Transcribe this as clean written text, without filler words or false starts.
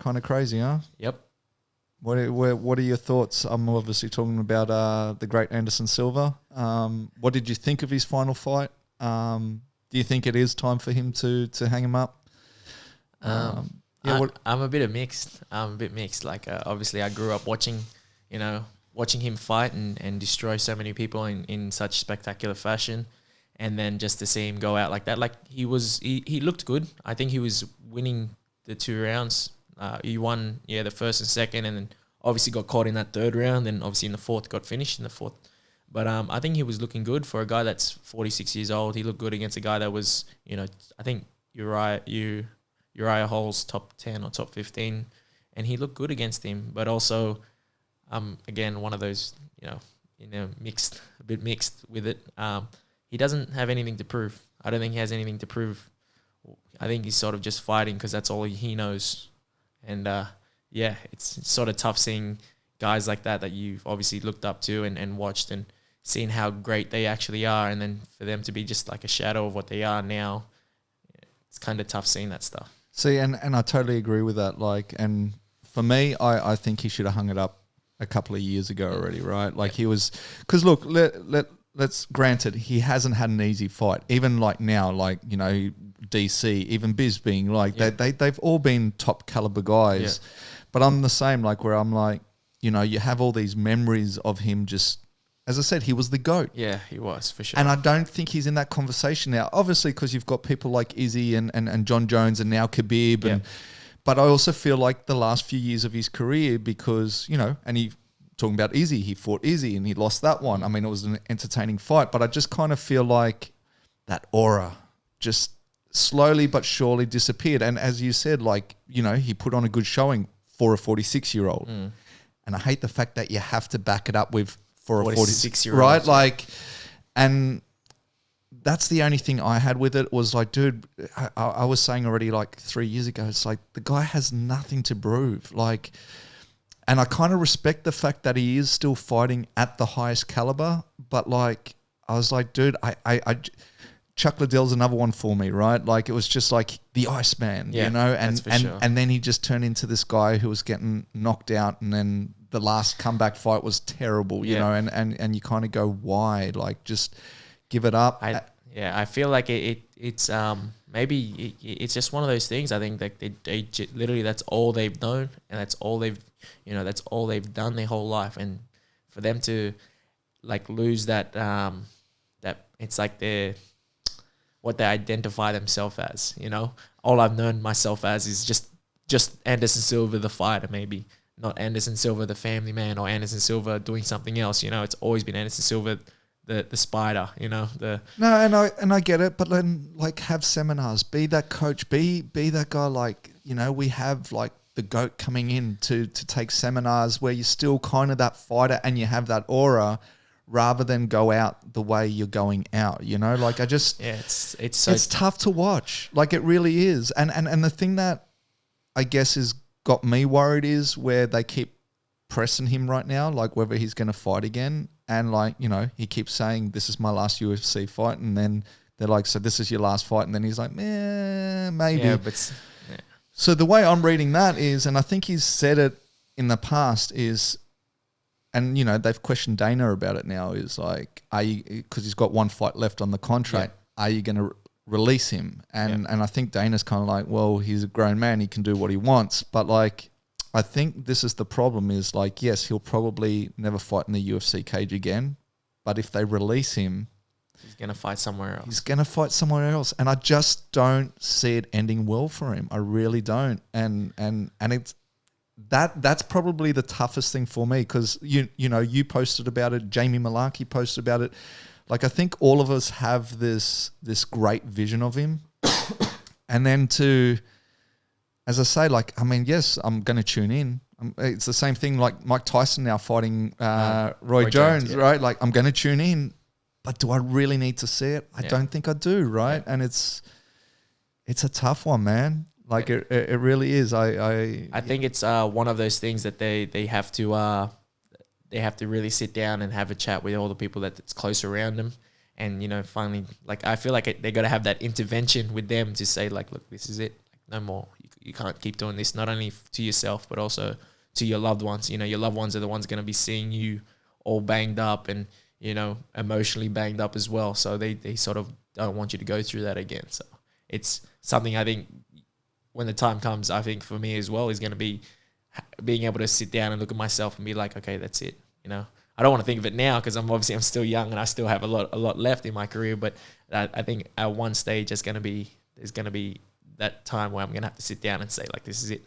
kind of crazy, huh? Yep. What are your thoughts? I'm obviously talking about the great Anderson Silva. What did you think of his final fight? Do you think it is time for him to hang him up? I'm a bit mixed. Like, obviously, I grew up watching him fight and destroy so many people in such spectacular fashion. And then just to see him go out like that, like he looked good. I think he was winning the 2 rounds. He won, the first and second, and then obviously got caught in that 3rd round. Then obviously in the 4th, got finished in the 4th. But I think he was looking good for a guy that's 46 years old. He looked good against a guy that was, I think Uriah Hall's top 10 or top 15, and he looked good against him. But also, again, one of those, a bit mixed with it. He doesn't have anything to prove. I don't think he has anything to prove. I think he's sort of just fighting because that's all he knows. And it's sort of tough seeing guys like that you've obviously looked up to and watched and seen how great they actually are, and then for them to be just like a shadow of what they are now, it's kind of tough seeing that stuff. See, and I totally agree with that. Like, and for me, I think he should have hung it up a couple of years ago already, right? Like he was, because look, let's granted, he hasn't had an easy fight. Even like now, like, DC, even Bisping, like they've all been top caliber guys. Yeah. But I'm the same, like where I'm like, you have all these memories of him just, as I said, he was the GOAT. Yeah, he was, for sure. And I don't think he's in that conversation now. Obviously, because you've got people like Izzy and John Jones and now Khabib. But I also feel like the last few years of his career, because, and he, talking about Izzy, he fought Izzy and he lost that one. I mean, it was an entertaining fight, but I just kind of feel like that aura just slowly but surely disappeared. And as you said, like, he put on a good showing for a 46-year-old. And I hate the fact that you have to back it up with for a 46-year-old, right? Like, and that's the only thing I had with it was like, dude, I was saying already like 3 years ago, it's like the guy has nothing to prove. Like, and I kind of respect the fact that he is still fighting at the highest caliber, but like, I was like, dude, Chuck Liddell's another one for me, right? Like, it was just like the Iceman, and then he just turned into this guy who was getting knocked out, and then the last comeback fight was terrible, you know, and you kind of go, why? Like, just give it up. I feel like it's maybe it's just one of those things. I think that they literally, that's all they've known, and that's all they've done their whole life, and for them to like lose that that it's like what they identify themselves as, all I've known myself as is just Anderson Silva the fighter, maybe not Anderson Silva the family man or Anderson Silva doing something else. It's always been Anderson Silva the spider, No, and I get it, but then like have seminars, be that coach, be that guy. Like, we have like the GOAT coming in to take seminars where you're still kind of that fighter and you have that aura, rather than go out the way you're going out. Like I just it's tough to watch. Like it really is. And the thing that I guess has got me worried is where they keep pressing him right now, like whether he's going to fight again. And like, he keeps saying, this is my last UFC fight. And then they're like, so this is your last fight. And then he's like, maybe. Yeah, but So the way I'm reading that is, and I think he's said it in the past is, and they've questioned Dana about it now, is like, are you, because he's got one fight left on the contract, are you going to release him? And I think Dana's kind of like, well, he's a grown man, he can do what he wants. But like, I think this is the problem is like, yes, he'll probably never fight in the UFC cage again. But if they release him, he's going to fight somewhere else. And I just don't see it ending well for him. I really don't. And it's that's probably the toughest thing for me, because you posted about it, Jamie Malarkey posted about it. Like, I think all of us have this great vision of him. And then as I say, like, I mean, yes, I'm going to tune in. It's the same thing like Mike Tyson now fighting Roy Jones, right? Like, I'm going to tune in, but do I really need to see it? I don't think I do, right? And it's a tough one, man. Like, it really is. I think it's one of those things that they have to really sit down and have a chat with all the people that's close around them. And, finally, like, I feel like they got to have that intervention with them to say, like, look, this is it. Like, no more. you can't keep doing this, not only to yourself, but also to your loved ones. You know, your loved ones are the ones going to be seeing you all banged up and, you know, emotionally banged up as well. So they sort of don't want you to go through that again. So it's something I think when the time comes, I think for me as well is going to be being able to sit down and look at myself and be like, okay, that's it. You know, I don't want to think of it now because I'm still young and I still have a lot left in my career. But I think at one stage there's going to be that time where I'm going to have to sit down and say like, this is it.